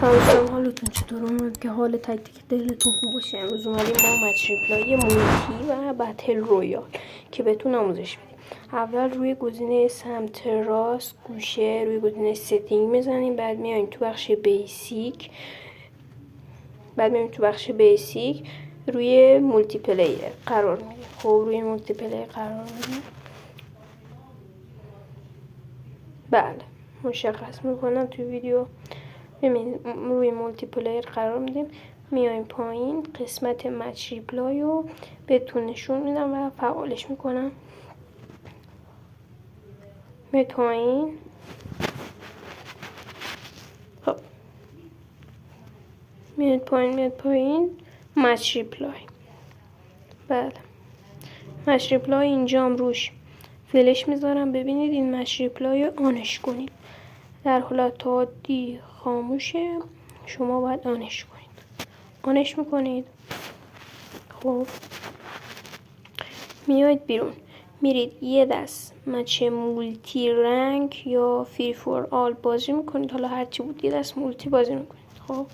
سلام، حالتون چطور؟ امیدوارم که حال تک تک دلتون خوب باشه. امروز اومدیم با مچ ریپلای مولتی و بتل رویال که بهتون آموزش بدیم. اول روی گزینه سمت راست گوشه روی گزینه ستینگ میزنیم، بعد میایم تو بخش بیسیک روی مولتی پلیر قرار میدیم. خب روی مولتی پلیر قرار میدیم. بله مشخص میکنم تو ویدیو. روی مولتی پلیر قرار میدیم، میایم پایین قسمت مچ ریپلای رو بهتون نشون میدم و فعالش میکنم. میاد پایین. خب میاد پایین مچ ریپلای. بله مچ ریپلای اینجام روش فلش میذارم. ببینید این مچ ریپلای رو آنش کنید. در حالت عادی خاموشه، شما باید آنش کنید. آنش میکنید. خب میاید بیرون، میرید یه دست مچ مولتی رنگ یا فری فور آل بازی میکنید. حالا هرچی بود یه دست مولتی بازی میکنید. خب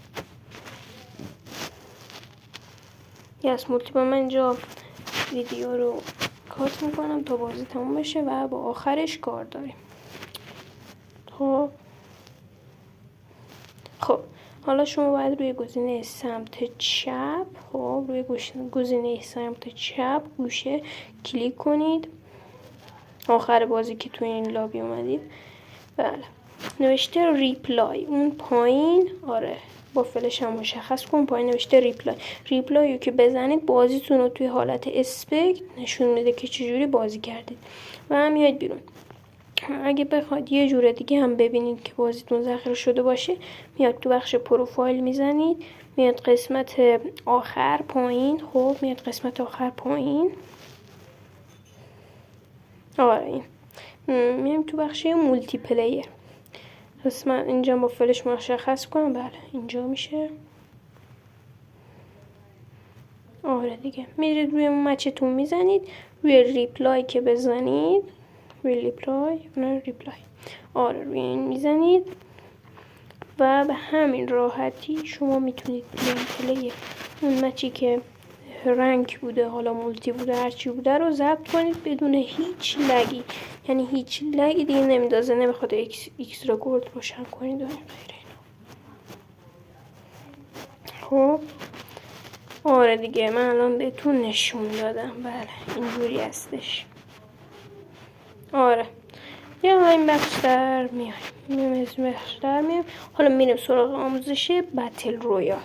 یه دست مولتی با من اینجا ویدیو رو کات میکنم تا بازی تموم بشه و با آخرش کار داریم. خب حالا شما باید روی گزینه سمت چپ روی گزینه سمت چپ گوشه کلیک کنید. آخر بازی که تو این لابی اومدید، بله نوشته ریپلای اون پایین. آره با فلش هم مشخص کن. پایین نوشته ریپلای رو که بزنید بازیتون رو توی حالت اسپکت نشون میده که چجوری بازی کردید و میاید بیرون. اگه بخواید یه جور دیگه هم ببینید که بازیتون ذخیره شده باشه، میاد تو بخش پروفایل میزنید، میاد قسمت آخر پایین. خب میاد قسمت آخر پایین. آره این میایم تو بخش مولتی پلیر. پس من اینجا با فلش مشخص کنم. بله اینجا میشه. آره دیگه میرید روی مچتون میزنید، روی ریپلای که بزنید، روی ریپلای آره روی این میزنید و به همین راحتی شما میتونید پلی اون مچی که رنگ بوده، حالا مولتی بوده، هرچی بوده رو ضبط کنید بدون هیچ لگی. یعنی هیچ لگی دیگه نمیندازه، نمیخواد ایکس را گولد روشن کنید و غیره. خب آره دیگه من الان بهتون نشون دادم. بله اینجوری هستش. آره یا این بخش در میایم. حالا میریم سراغ آموزش بتل رویال.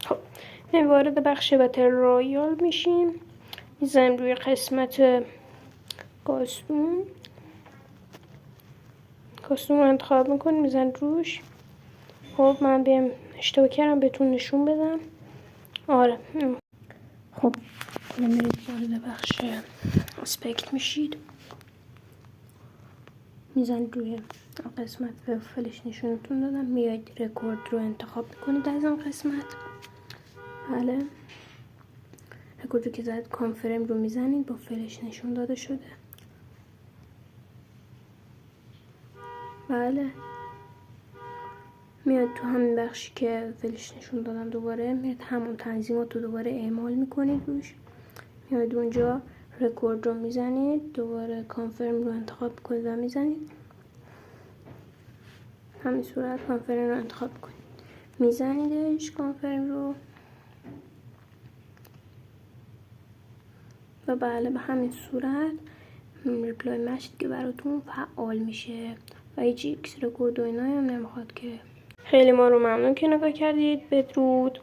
خب وارد بخش بتل رویال میشیم. میزنیم روی قسمت کاستوم رو انتخاب میکنیم، میزنیم روش. خب من بهم اشتباه کردم بهتون نشون بدم. آره خب میرید وارد بخش اسپکت میشید، میزنید روی قسمت به فلش نشونتون دادم، میاید رکورد رو انتخاب میکنید از این قسمت. بله رکورد رو که زد کانفرم رو میزنید، با فلش نشون داده شده. بله میاد تو همین بخشی که فلش نشون دادم دوباره میاد همون تنظیمات رو دوباره اعمال میکنید روش. میاد اونجا رکورد رو میزنید، دوباره کانفرم رو انتخاب کنید و میزنید. همین صورت کانفرم رو انتخاب کنید، میزنیدش کانفرم رو و بله به همین صورت ریپلای مچ که براتون فعال میشه و هیچ ایکس رکورد و اینا هم نمیخواد که. خیلی ما رو ممنون که نگاه کردید. بدرود.